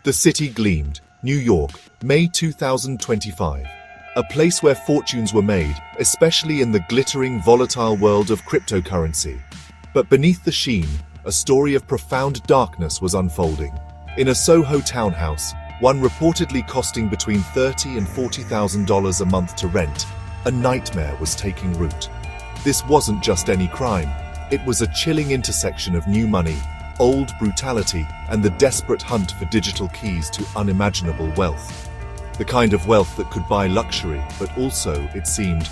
The city gleamed, New York, May 2025. A place where fortunes were made, especially in the glittering, volatile world of cryptocurrency. But beneath the sheen, a story of profound darkness was unfolding. In a Soho townhouse, one reportedly costing between $30,000 and $40,000 a month to rent, a nightmare was taking root. This wasn't just any crime. It was a chilling intersection of new money, old brutality, and the desperate hunt for digital keys to unimaginable wealth. The kind of wealth that could buy luxury, but also, it seemed,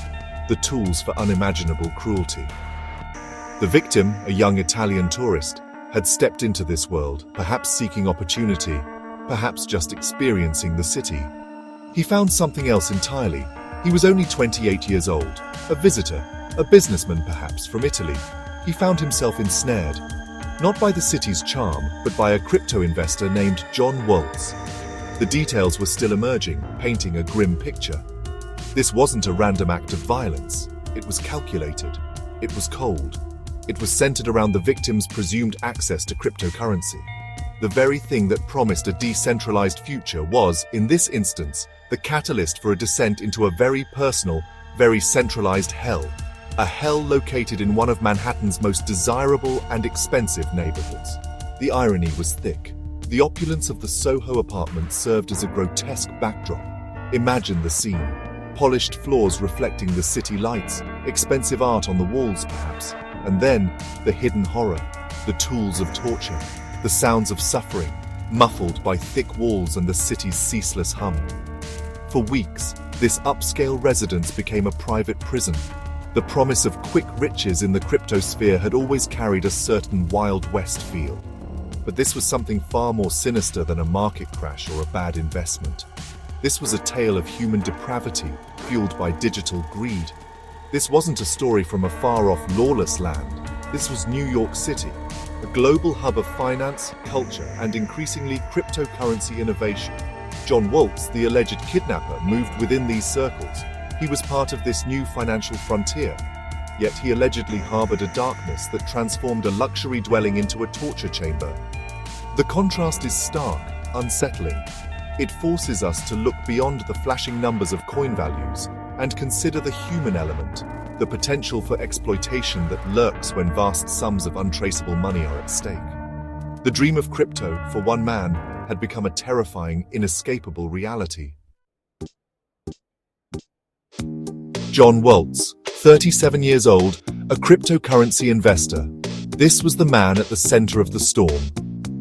the tools for unimaginable cruelty. The victim, a young Italian tourist, had stepped into this world, perhaps seeking opportunity, perhaps just experiencing the city. He found something else entirely. He was only 28 years old, a visitor, a businessman perhaps from Italy. He found himself ensnared, not by the city's charm, but by a crypto investor named John Woeltz. The details were still emerging, painting a grim picture. This wasn't a random act of violence. It was calculated. It was cold. It was centered around the victim's presumed access to cryptocurrency. The very thing that promised a decentralized future was, in this instance, the catalyst for a descent into a very personal, very centralized hell. A hell located in one of Manhattan's most desirable and expensive neighborhoods. The irony was thick. The opulence of the Soho apartment served as a grotesque backdrop. Imagine the scene. Polished floors reflecting the city lights, expensive art on the walls perhaps, and then the hidden horror, the tools of torture, the sounds of suffering, muffled by thick walls and the city's ceaseless hum. For weeks, this upscale residence became a private prison. The promise of quick riches in the cryptosphere had always carried a certain Wild West feel. But this was something far more sinister than a market crash or a bad investment. This was a tale of human depravity, fueled by digital greed. This wasn't a story from a far-off lawless land. This was New York City, a global hub of finance, culture, and increasingly cryptocurrency innovation. John Woeltz, the alleged kidnapper, moved within these circles. He was part of this new financial frontier, yet he allegedly harbored a darkness that transformed a luxury dwelling into a torture chamber. The contrast is stark, unsettling. It forces us to look beyond the flashing numbers of coin values and consider the human element, the potential for exploitation that lurks when vast sums of untraceable money are at stake. The dream of crypto, for one man, had become a terrifying, inescapable reality. John Woeltz, 37 years old, a cryptocurrency investor. This was the man at the center of the storm.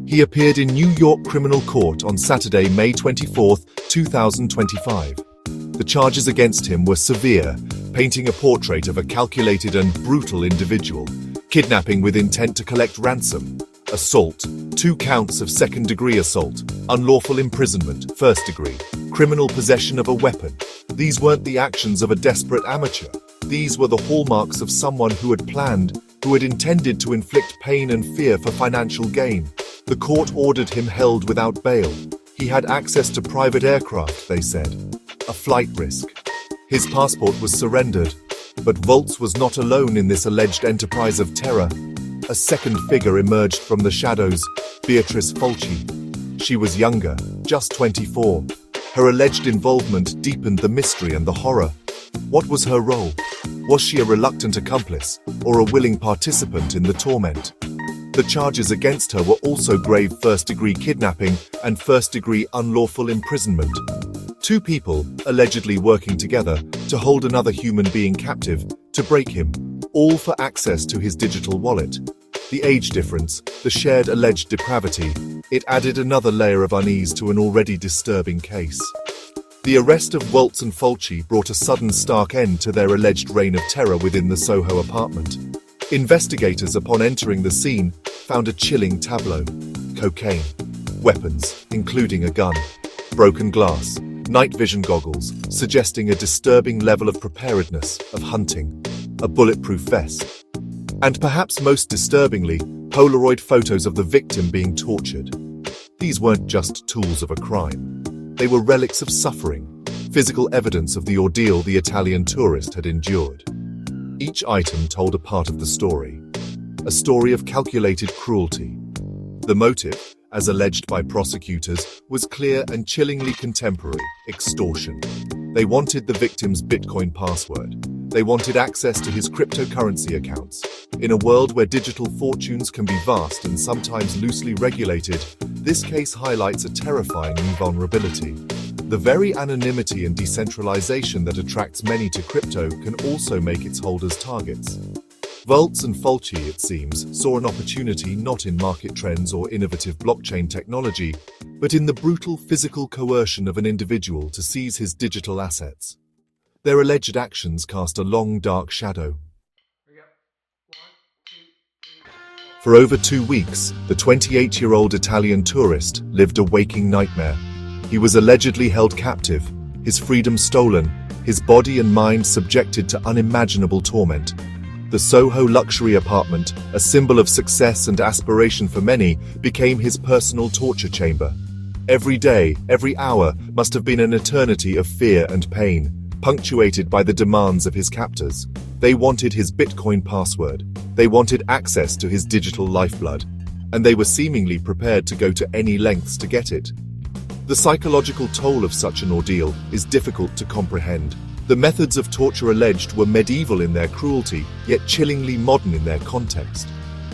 He appeared in New York criminal court on Saturday, May 24, 2025. The charges against him were severe, painting a portrait of a calculated and brutal individual, kidnapping with intent to collect ransom, assault, 2 counts of second-degree assault, unlawful imprisonment, first degree, criminal possession of a weapon. These weren't the actions of a desperate amateur. These were the hallmarks of someone who had planned, who had intended to inflict pain and fear for financial gain. The court ordered him held without bail. He had access to private aircraft, they said. A flight risk. His passport was surrendered. But Woeltz was not alone in this alleged enterprise of terror. A second figure emerged from the shadows, Beatrice Fulci. She was younger, just 24. Her alleged involvement deepened the mystery and the horror. What was her role? Was she a reluctant accomplice, or a willing participant in the torment? The charges against her were also grave first-degree kidnapping and first-degree unlawful imprisonment. 2 people, allegedly working together, to hold another human being captive, to break him, all for access to his digital wallet. The age difference, the shared alleged depravity, it added another layer of unease to an already disturbing case. The arrest of Woeltz and Fulci brought a sudden stark end to their alleged reign of terror within the Soho apartment. Investigators, upon entering the scene, found a chilling tableau. Cocaine, weapons, including a gun, broken glass, night vision goggles, suggesting a disturbing level of preparedness, of hunting, a bulletproof vest. And perhaps most disturbingly, Polaroid photos of the victim being tortured. These weren't just tools of a crime. They were relics of suffering, physical evidence of the ordeal the Italian tourist had endured. Each item told a part of the story, a story of calculated cruelty. The motive, as alleged by prosecutors, was clear and chillingly contemporary: extortion. They wanted the victim's Bitcoin password. They wanted access to his cryptocurrency accounts. In a world where digital fortunes can be vast and sometimes loosely regulated, this case highlights a terrifying new vulnerability. The very anonymity and decentralization that attracts many to crypto can also make its holders targets. Woeltz and Fulci, it seems, saw an opportunity not in market trends or innovative blockchain technology, but in the brutal physical coercion of an individual to seize his digital assets. Their alleged actions cast a long, dark shadow. For over 2 weeks, the 28-year-old Italian tourist lived a waking nightmare. He was allegedly held captive, his freedom stolen, his body and mind subjected to unimaginable torment. The Soho luxury apartment, a symbol of success and aspiration for many, became his personal torture chamber. Every day, every hour, must have been an eternity of fear and pain, punctuated by the demands of his captors. They wanted his Bitcoin password. They wanted access to his digital lifeblood. And they were seemingly prepared to go to any lengths to get it. The psychological toll of such an ordeal is difficult to comprehend. The methods of torture alleged were medieval in their cruelty, yet chillingly modern in their context.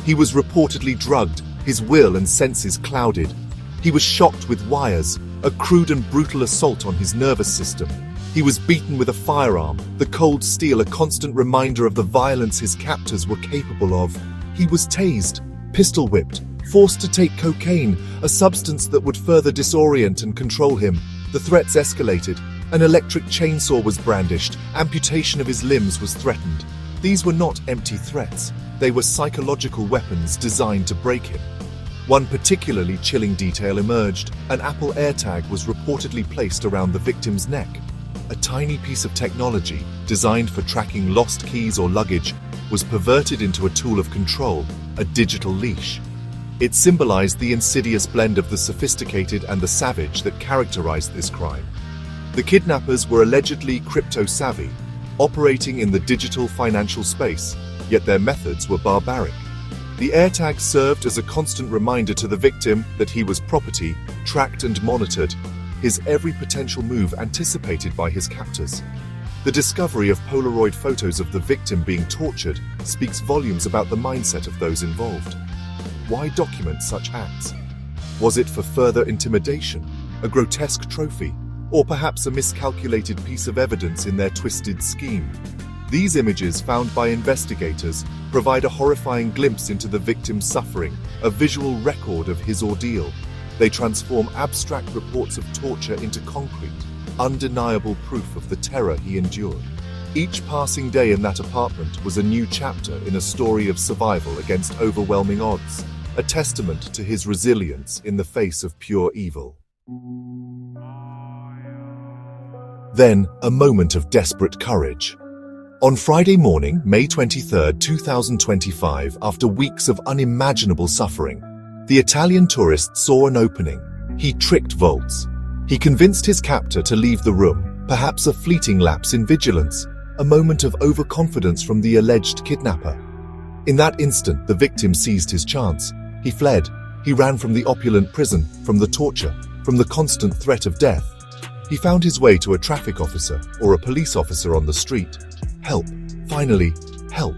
He was reportedly drugged, his will and senses clouded. He was shocked with wires, a crude and brutal assault on his nervous system. He was beaten with a firearm, the cold steel a constant reminder of the violence his captors were capable of. He was tased, pistol-whipped, forced to take cocaine, a substance that would further disorient and control him. The threats escalated. An electric chainsaw was brandished, amputation of his limbs was threatened. These were not empty threats, they were psychological weapons designed to break him. One particularly chilling detail emerged: an Apple AirTag was reportedly placed around the victim's neck. A tiny piece of technology, designed for tracking lost keys or luggage, was perverted into a tool of control, a digital leash. It symbolized the insidious blend of the sophisticated and the savage that characterized this crime. The kidnappers were allegedly crypto-savvy, operating in the digital financial space, yet their methods were barbaric. The AirTag served as a constant reminder to the victim that he was property, tracked and monitored, his every potential move anticipated by his captors. The discovery of Polaroid photos of the victim being tortured speaks volumes about the mindset of those involved. Why document such acts? Was it for further intimidation, a grotesque trophy, or perhaps a miscalculated piece of evidence in their twisted scheme? These images, found by investigators, provide a horrifying glimpse into the victim's suffering, a visual record of his ordeal. They transform abstract reports of torture into concrete, undeniable proof of the terror he endured. Each passing day in that apartment was a new chapter in a story of survival against overwhelming odds, a testament to his resilience in the face of pure evil. Then, a moment of desperate courage. On Friday morning, May 23, 2025, after weeks of unimaginable suffering, the Italian tourist saw an opening. He tricked Woeltz. He convinced his captor to leave the room, perhaps a fleeting lapse in vigilance, a moment of overconfidence from the alleged kidnapper. In that instant, the victim seized his chance. He fled. He ran from the opulent prison, from the torture, from the constant threat of death. He found his way to a traffic officer or a police officer on the street. Help. Finally, help.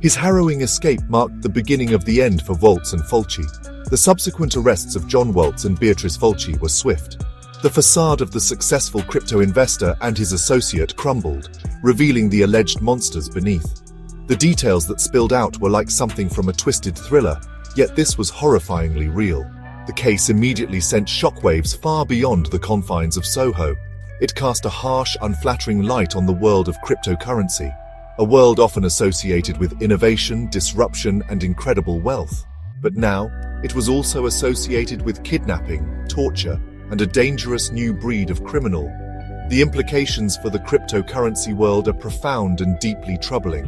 His harrowing escape marked the beginning of the end for Woeltz and Fulci. The subsequent arrests of John Woeltz and Beatrice Fulci were swift. The facade of the successful crypto investor and his associate crumbled, revealing the alleged monsters beneath. The details that spilled out were like something from a twisted thriller, yet this was horrifyingly real. The case immediately sent shockwaves far beyond the confines of Soho. It cast a harsh, unflattering light on the world of cryptocurrency, a world often associated with innovation, disruption, and incredible wealth. But now, it was also associated with kidnapping, torture, and a dangerous new breed of criminal. The implications for the cryptocurrency world are profound and deeply troubling.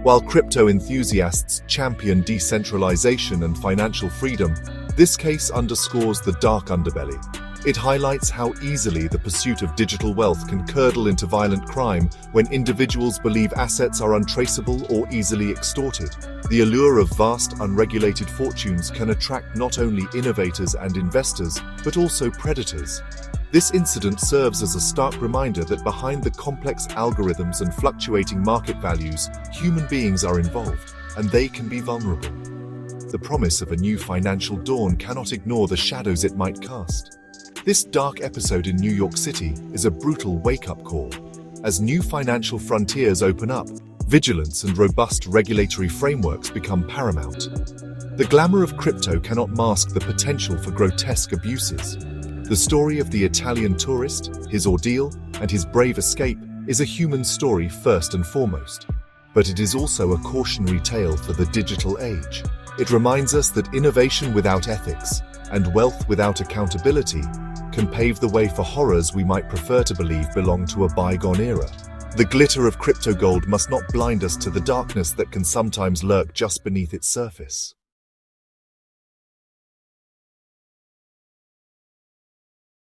While crypto enthusiasts champion decentralization and financial freedom, this case underscores the dark underbelly. It highlights how easily the pursuit of digital wealth can curdle into violent crime when individuals believe assets are untraceable or easily extorted. The allure of vast, unregulated fortunes can attract not only innovators and investors, but also predators. This incident serves as a stark reminder that behind the complex algorithms and fluctuating market values, human beings are involved, and they can be vulnerable. The promise of a new financial dawn cannot ignore the shadows it might cast. This dark episode in New York City is a brutal wake-up call. As new financial frontiers open up, vigilance and robust regulatory frameworks become paramount. The glamour of crypto cannot mask the potential for grotesque abuses. The story of the Italian tourist, his ordeal, and his brave escape is a human story first and foremost. But it is also a cautionary tale for the digital age. It reminds us that innovation without ethics and wealth without accountability can pave the way for horrors we might prefer to believe belong to a bygone era. The glitter of crypto gold must not blind us to the darkness that can sometimes lurk just beneath its surface.